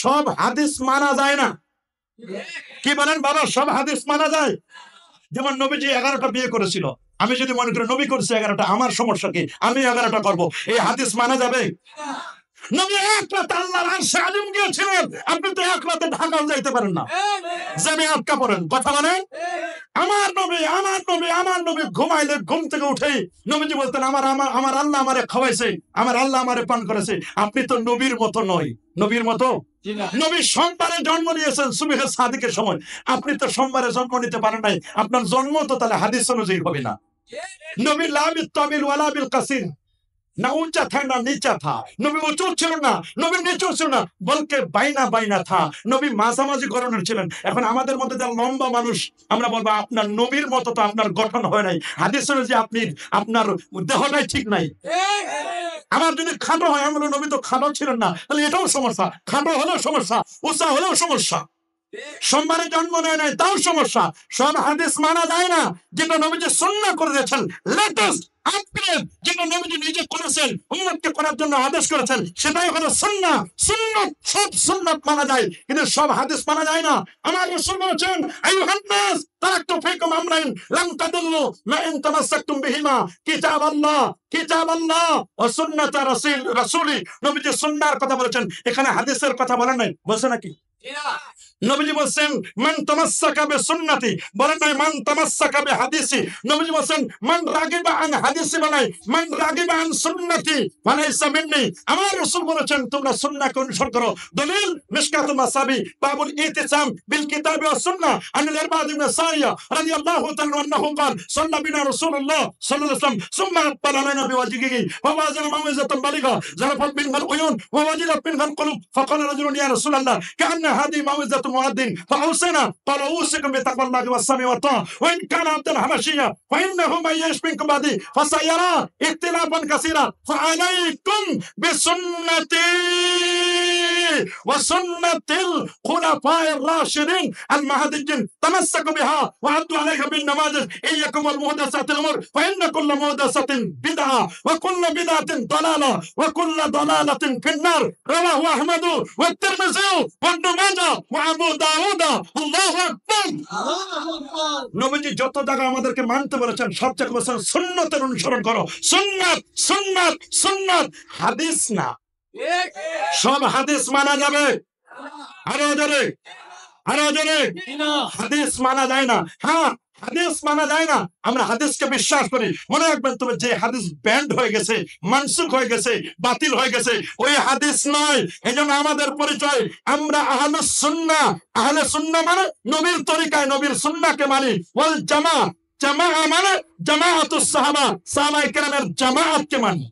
সব হাদিস মানা যায় না। কি বলেন বাবা, সব হাদিস মানা যায়? যেমন নবীজি 11টা বিয়ে করেছিল, আমি যদি মনে করি নবী করেছে 11টা, আমার সমস্যা কি? আমি 11টা করবো, এই হাদিস মানা যাবে? নবী এক রাতে আল্লাহর আরশে আজিম গিয়েছিলেন, আপনি তো এক রাতে ঢাকা যাইতে পারেন না, জেনে আটকা পড়েন। কথা মানে আমার নবী, আমার নবী, আমার নবী ঘুমাইলে ঘুম থেকে উঠেই নবীজি বলতেন আমার আমার আমার আল্লাহ আমারে খাওয়াইছে, আমার আল্লাহ আমারে পান করেছে। আপনি তো নবীর মতো নয়। নবীর মতো? নবী সোমবারে জন্ম নিয়েছেন সুবহে সাদিকের সময়, আপনি তো সোমবারে জন্ম নিতে পারেন নাই, আপনার জন্ম তো তাহলে হাদিস অনুযায়ী হবে না। নবী লা বিল তাবিল ওয়ালা বিল কাসির, না উঁচা থা না নিচা থা, নবী উঁচু ছিল না, নবী নিচু ছিল না, বলকে বাইনা বাইনা থা, নবী মাঝামাঝি গঠনের ছিলেন। এখন আমাদের মধ্যে যারা লম্বা মানুষ, আমরা বলবো আপনার নবীর মতো তো আপনার গঠন হয় নাই, হাদিস অনুযায়ী আপনি আপনার দেহটাই ঠিক নাই। আমার যদি খাটো হয়, আমি বলবো নবী তো খাটো ছিলেন না, তাহলে এটাও সমস্যা, খাটো হলেও সমস্যা, উঁচা হলেও সমস্যা, সোমবারে জন্ম নেয় নাই তাও সমস্যা। সব হাদিস মানা যায় না। যেটা নবীজি সুন্নাহ করে দিয়েছেন, লেটেস্ট আপগ্রেড, যেটা নবীজি নিজে করেছেন, উম্মতকে করার জন্য আদেশ করেছেন, সেটাই হলো সুন্নাহ। সুন্নাত, সব সুন্নাত মানা যায়, কিন্তু সব হাদিস মানা যায় না। আমার রাসূল বলেছেন, আইয়ুহান নাস তারাকতু ফীকুম আমরাইন লাম তাদুল্লু মা ইন তামাসসাকতুম বিহিমা কিতাবাল্লাহ, কিতাবাল্লাহ ওয়া সুন্নাতা রাসূলি। নবীজি সুন্নাহর কথা বলেছেন, এখানে হাদিসের কথা বলেন নাই। বলছে নাকি? নবীজি বলছেন মান তামাসসাকা বিসুন্নতি, বলেন নাই মান তামাসসাকা বিহাদিসি। নবীজি বলছেন মান রাগিবা আন হাদিসি, বানাই মান রাগিবা আন সুন্নতি ফালাইসা মিন্নি। আমার রাসূল বলেছেন তোমরা সুন্নাহকে অনুসরণ করো। দলিল মিশকাতুল মাসাবি বাবুল ইতিসাম বিল কিতাবি ওয়াস সুন্নাহ আনিল ইরবাদ ইবনে সারিয়া রাদিয়াল্লাহু তাআলা আনহু قال صلى بنا رسول الله صلى الله عليه وسلم ثم اقبل علينا بوجهه فوازن موعظة بليغة زلفت منها العيون ووجلت منها القلوب فقال رجل يا رسول الله كأن هذه موعظة مؤذن فأوصنا، قال أوصيكم بتقوى الله والسمع والطاعة وإن كان عبدا حبشيا فإنه من يعش منكم بعدي فسيرى اختلافا كثيرا فعليكم بسنتي وسنة الخلفاء الراشدين المهديين تمسكوا بها وعدوا عليها بالنماذج إياكم والمحدثات الأمور فإن كل محدثة بدعة وكل بدعة ضلالة وكل ضلالة في النار. رواه أحمد والترمذي وابن ماجه وأبو داود. الله أكبر. নবীজি যত জায়গা আমাদেরকে মানতে বলেছেন, সব জায়গায় বলেছেন সুন্নতের অনুসরণ করো। সুন্নাত, সুন্নাত, সুন্নাত, হাদিস না। সব হাদিস মানা যাবে? আরো জোরে, আরো জোরে। হাদিস মানা যায় না। হ্যাঁ, হাদিস মানা যায় না, আমরা হাদিসকে বিশ্বাস করি। মনে রাখবেন, তবে যে হাদিস ব্যান্ড হয়ে গেছে, মানসুখ হয়ে গেছে, বাতিল হয়ে গেছে, ওই হাদিস নয়। এজন্য আমাদের পরিচয়, আমরা আহলুস সুন্নাহ। আহলে সুন্নাহ মানে নবীর তরিকায়, নবীর সুন্নাহকে মানি। ওয়াল জামা, জামা মানে জামাআতুস সাহাবা, সাহাবায়ে কেরামের জামাআতকে মানি।